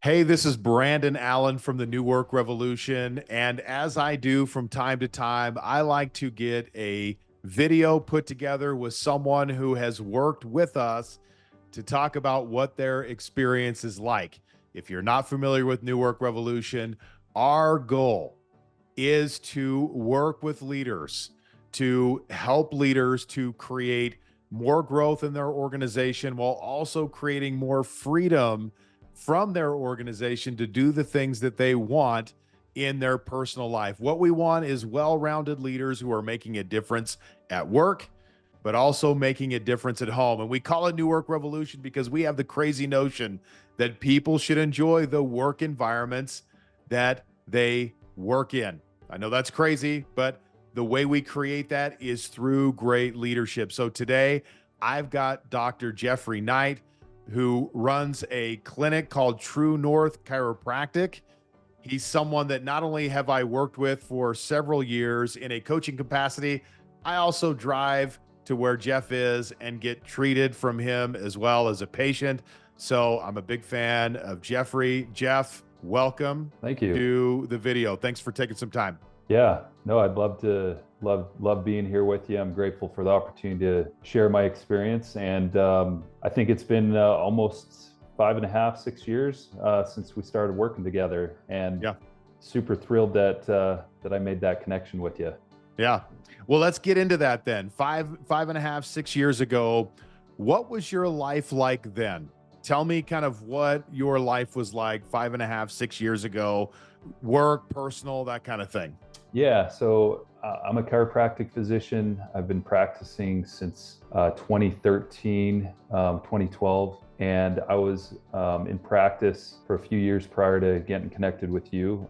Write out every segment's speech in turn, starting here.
Hey, this is Brandon Allen from the New Work Revolution. And as I do from time to time, I like to get a video put together with someone who has worked with us to talk about what their experience is like. If you're not familiar with New Work Revolution, our goal is to work with leaders, to help leaders to create more growth in their organization while also creating more freedom from their organization to do the things that they want in their personal life. What we want is well-rounded leaders who are making a difference at work, but also making a difference at home. And we call it New Work Revolution because we have the crazy notion that people should enjoy the work environments that they work in. I know that's crazy, but the way we create that is through great leadership. So today I've got Dr. Jeffrey Knight, who runs a clinic called True North Chiropractic. He's someone that not only have I worked with for several years in a coaching capacity, I also drive to where Jeff is and get treated from him as well as a patient. So I'm a big fan of Jeffrey. Jeff, welcome. Thank you. To the video. Thanks for taking some time. Yeah, no, I'd love being here with you. I'm grateful for the opportunity to share my experience. And I think it's been almost 5.5, 6 years since we started working together. And yeah, super thrilled that I made that connection with you. Yeah. Well, let's get into that then. 5.5, 6 years ago, what was your life like then? Tell me kind of what your life was like 5.5, 6 years ago, work, personal, that kind of thing. Yeah, so I'm a chiropractic physician. I've been practicing since 2013, 2012, and I was in practice for a few years prior to getting connected with you.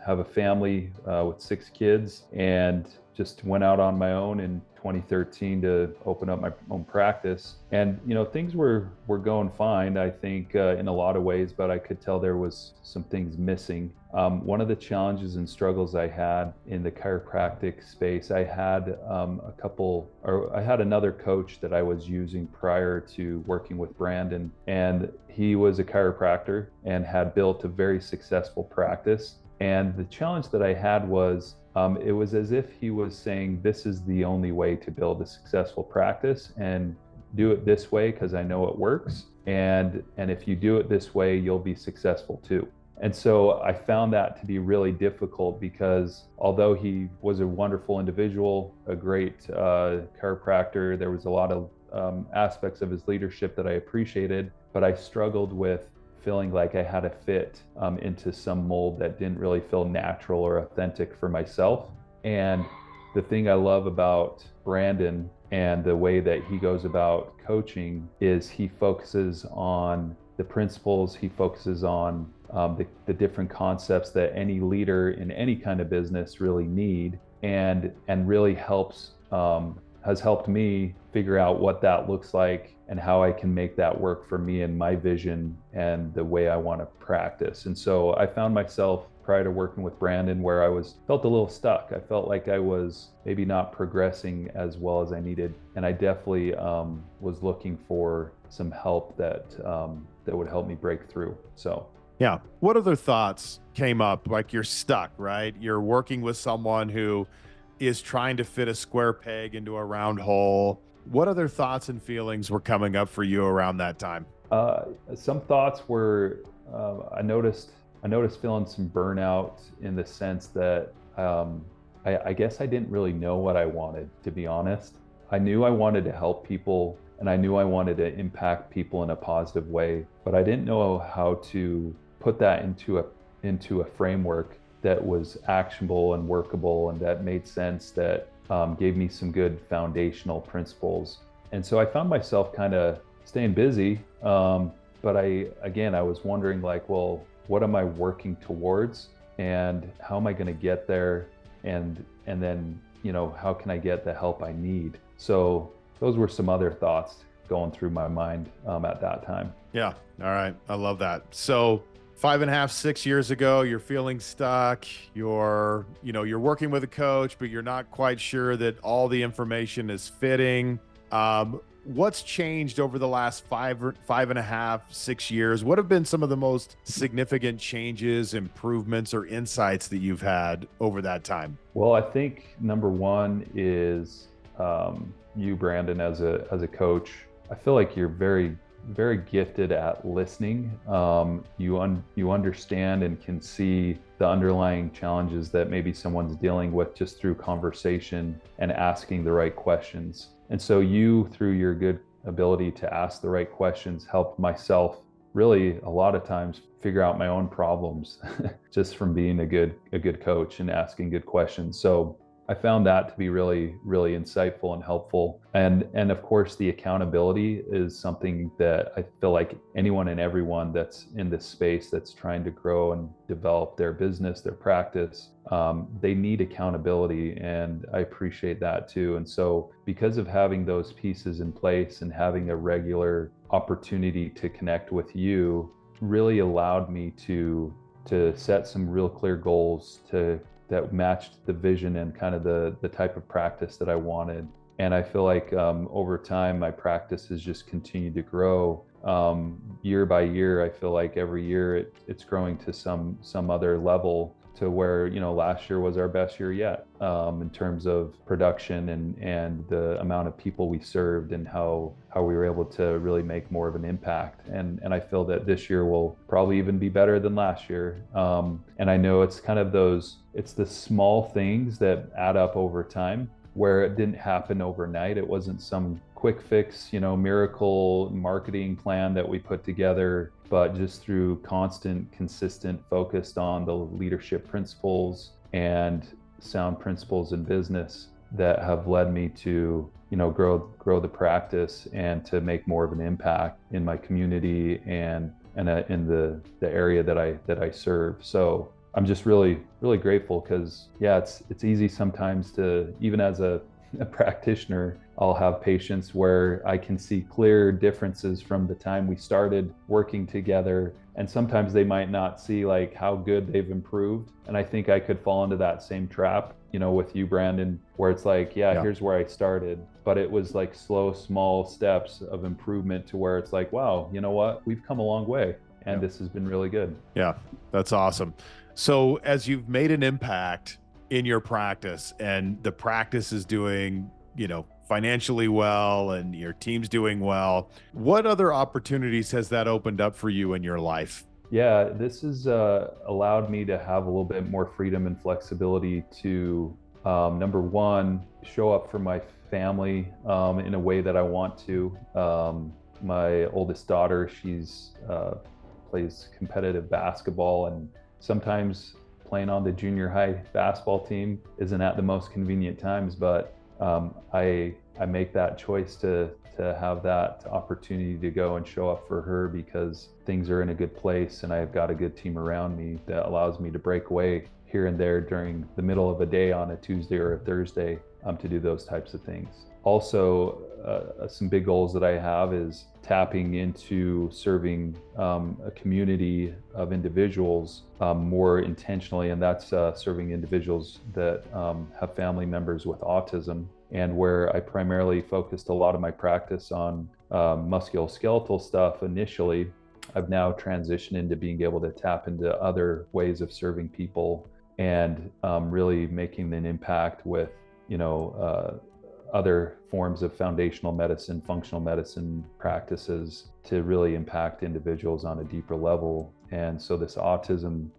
Have a family with 6 kids, and just went out on my own in 2013 to open up my own practice. And things were going fine, I think, in a lot of ways, but I could tell there was some things missing. One of the challenges and struggles I had in the chiropractic space, I had I had another coach that I was using prior to working with Brandon, and he was a chiropractor and had built a very successful practice. And the challenge that I had was, it was as if he was saying, this is the only way to build a successful practice, and do it this way because I know it works. And if you do it this way, you'll be successful too. And so I found that to be really difficult because although he was a wonderful individual, a great chiropractor, there was a lot of aspects of his leadership that I appreciated, but I struggled with feeling like I had to fit into some mold that didn't really feel natural or authentic for myself. And the thing I love about Brandon and the way that he goes about coaching is he focuses on the principles, he focuses on the different concepts that any leader in any kind of business really need, and really has helped me figure out what that looks like and how I can make that work for me and my vision and the way I want to practice. And so I found myself prior to working with Brandon where I felt a little stuck. I felt like I was maybe not progressing as well as I needed. And I definitely was looking for some help that would help me break through. So yeah. What other thoughts came up? Like, you're stuck, right? You're working with someone who is trying to fit a square peg into a round hole. What other thoughts and feelings were coming up for you around that time? Some thoughts were, I noticed feeling some burnout in the sense that I guess I didn't really know what I wanted, to be honest. I knew I wanted to help people and I knew I wanted to impact people in a positive way, but I didn't know how to put that into a framework that was actionable and workable and that made sense, that gave me some good foundational principles. And so I found myself kind of staying busy, but I was wondering, like, well, what am I working towards and how am I going to get there, and then how can I get the help I need? So those were some other thoughts going through my mind at that time. Yeah. All right. I love that. So 5.5, 6 years ago, you're feeling stuck. You're working with a coach, but you're not quite sure that all the information is fitting. what's changed over the last 5.5, 6 years? What have been some of the most significant changes, improvements, or insights that you've had over that time? Well, I think number one is you, Brandon, as a coach. I feel like you're very gifted at listening. You understand and can see the underlying challenges that maybe someone's dealing with just through conversation and asking the right questions. And so you, through your good ability to ask the right questions, helped myself really a lot of times figure out my own problems just from being a good coach and asking good questions. So I found that to be really insightful and helpful. And of course, the accountability is something that I feel like anyone and everyone that's in this space that's trying to grow and develop their business, their practice, they need accountability, and I appreciate that too. And so, because of having those pieces in place and having a regular opportunity to connect with you, really allowed me to set some real clear goals that matched the vision and kind of the type of practice that I wanted. And I feel like over time, my practice has just continued to grow. Year by year, I feel like every year it's growing to some other level, to where, last year was our best year yet, in terms of production and the amount of people we served and how we were able to really make more of an impact. And I feel that this year will probably even be better than last year. And I know it's kind of it's the small things that add up over time, where it didn't happen overnight. It wasn't some quick fix, miracle marketing plan that we put together, but just through constant, consistent, focused on the leadership principles and sound principles in business that have led me to, grow the practice and to make more of an impact in my community and in the area that I serve. So I'm just really grateful, because it's easy sometimes to, even as a practitioner, I'll have patients where I can see clear differences from the time we started working together, and sometimes they might not see like how good they've improved. And I think I could fall into that same trap, with you, Brandon, where it's like, Yeah. here's where I started, but it was like slow, small steps of improvement to where it's like, wow, you know what, we've come a long way, and Yeah. this has been really good. Yeah, that's awesome. So, as you've made an impact in your practice and the practice is doing, financially well and your team's doing well, what other opportunities has that opened up for you in your life? Yeah, this has allowed me to have a little bit more freedom and flexibility to, number one, show up for my family in a way that I want to. My oldest daughter, she's plays competitive basketball, and sometimes playing on the junior high basketball team isn't at the most convenient times, but I make that choice to have that opportunity to go and show up for her, because things are in a good place and I've got a good team around me that allows me to break away here and there during the middle of a day on a Tuesday or a Thursday, to do those types of things. Also, some big goals that I have is tapping into serving a community of individuals more intentionally, and that's serving individuals that have family members with autism, and where I primarily focused a lot of my practice on musculoskeletal stuff initially. I've now transitioned into being able to tap into other ways of serving people and really making an impact with, other forms of foundational medicine, functional medicine practices to really impact individuals on a deeper level. And so this autism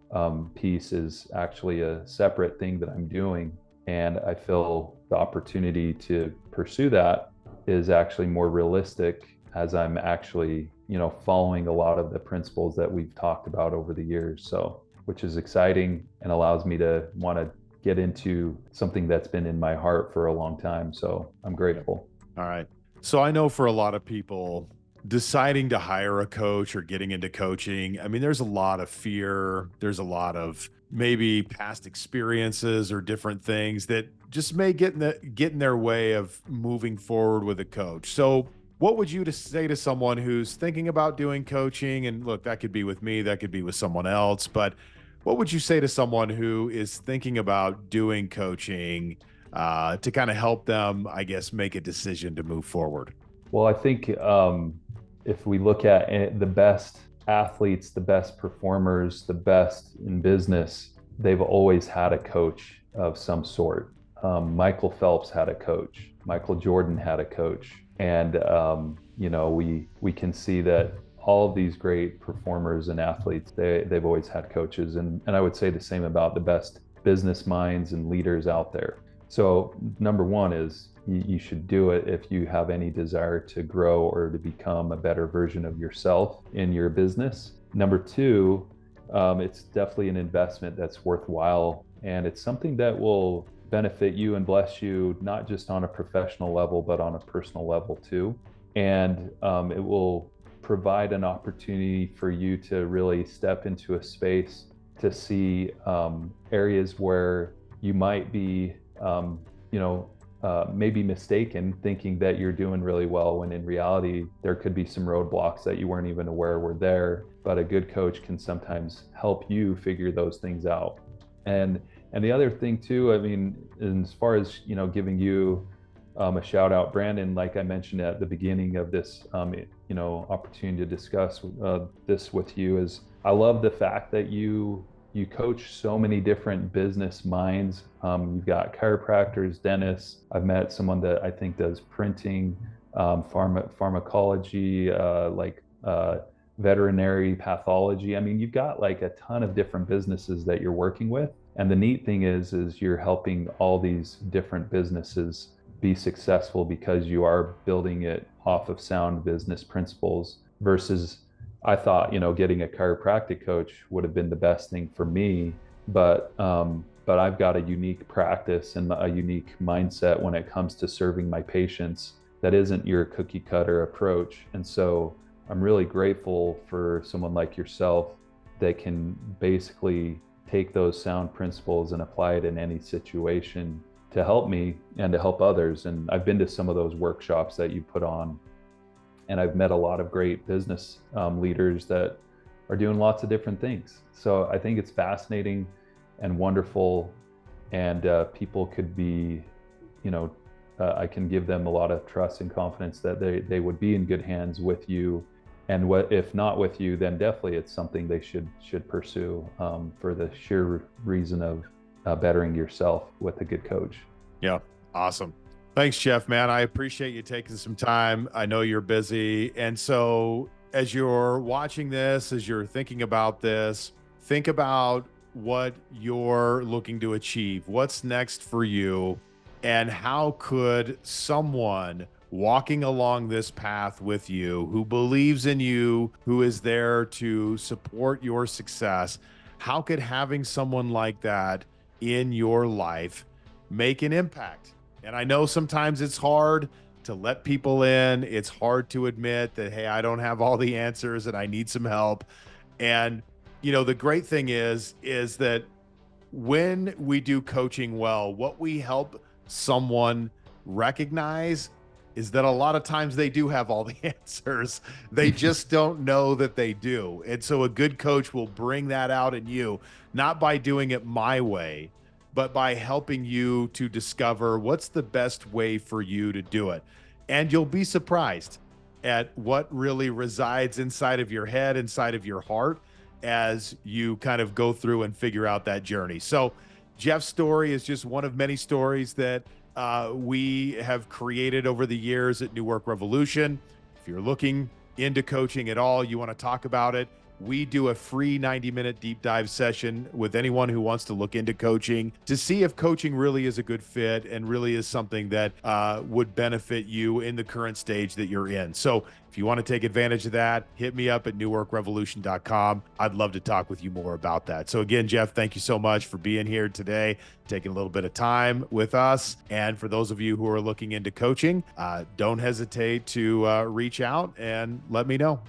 piece is actually a separate thing that I'm doing. And I feel the opportunity to pursue that is actually more realistic, as I'm actually, following a lot of the principles that we've talked about over the years. So, which is exciting and allows me to want to get into something that's been in my heart for a long time. So I'm grateful. All right. So I know for a lot of people, deciding to hire a coach or getting into coaching, I mean, there's a lot of fear. There's a lot of maybe past experiences or different things that just may get in their way of moving forward with a coach. So what would you say to someone who's thinking about doing coaching? And look, that could be with me, that could be with someone else, but what would you say to someone who is thinking about doing coaching to kind of help them, I guess, make a decision to move forward? Well, I think if we look at the best athletes, the best performers, the best in business, they've always had a coach of some sort. Michael Phelps had a coach. Michael Jordan had a coach, and we can see that all of these great performers and athletes, they've always had coaches, and I would say the same about the best business minds and leaders out there. So number one is you should do it if you have any desire to grow or to become a better version of yourself in your business. Number two, it's definitely an investment that's worthwhile, and it's something that will benefit you and bless you, not just on a professional level, but on a personal level too. And it will provide an opportunity for you to really step into a space to see areas where you might be, maybe mistaken, thinking that you're doing really well, when in reality, there could be some roadblocks that you weren't even aware were there. But a good coach can sometimes help you figure those things out. And the other thing too, I mean, as far as giving you a shout out, Brandon, like I mentioned at the beginning of this, opportunity to discuss this with you, is I love the fact that you coach so many different business minds. You've got chiropractors, dentists. I've met someone that I think does printing, pharmacology, veterinary pathology. I mean, you've got like a ton of different businesses that you're working with. And the neat thing is you're helping all these different businesses be successful because you are building it off of sound business principles versus I thought, getting a chiropractic coach would have been the best thing for me, but I've got a unique practice and a unique mindset when it comes to serving my patients that isn't your cookie cutter approach. And so I'm really grateful for someone like yourself that can basically take those sound principles and apply it in any situation to help me and to help others. And I've been to some of those workshops that you put on, and I've met a lot of great business leaders that are doing lots of different things. So I think it's fascinating and wonderful, and people could be, I can give them a lot of trust and confidence that they would be in good hands with you. And what if not with you, then definitely it's something they should pursue for the sheer reason of bettering yourself with a good coach. Yeah. Awesome. Thanks, Jeff, man. I appreciate you taking some time. I know you're busy. And so as you're watching this, as you're thinking about this, think about what you're looking to achieve. What's next for you? And how could someone walking along this path with you, who believes in you, who is there to support your success, how could having someone like that in your life make an impact? And I know sometimes it's hard to let people in. It's hard to admit that, hey, I don't have all the answers and I need some help. And, the great thing is that when we do coaching well, what we help someone recognize is that a lot of times they do have all the answers. They just don't know that they do. And so a good coach will bring that out in you, not by doing it my way, but by helping you to discover what's the best way for you to do it. And you'll be surprised at what really resides inside of your head, inside of your heart, as you kind of go through and figure out that journey. So Jeff's story is just one of many stories that we have created over the years at New Work Revolution. If you're looking into coaching at all, you want to talk about it, we do a free 90-minute deep dive session with anyone who wants to look into coaching to see if coaching really is a good fit and really is something that would benefit you in the current stage that you're in. So if you want to take advantage of that, hit me up at newworkrevolution.com. I'd love to talk with you more about that. So again, Jeff, thank you so much for being here today, taking a little bit of time with us. And for those of you who are looking into coaching, don't hesitate to reach out and let me know.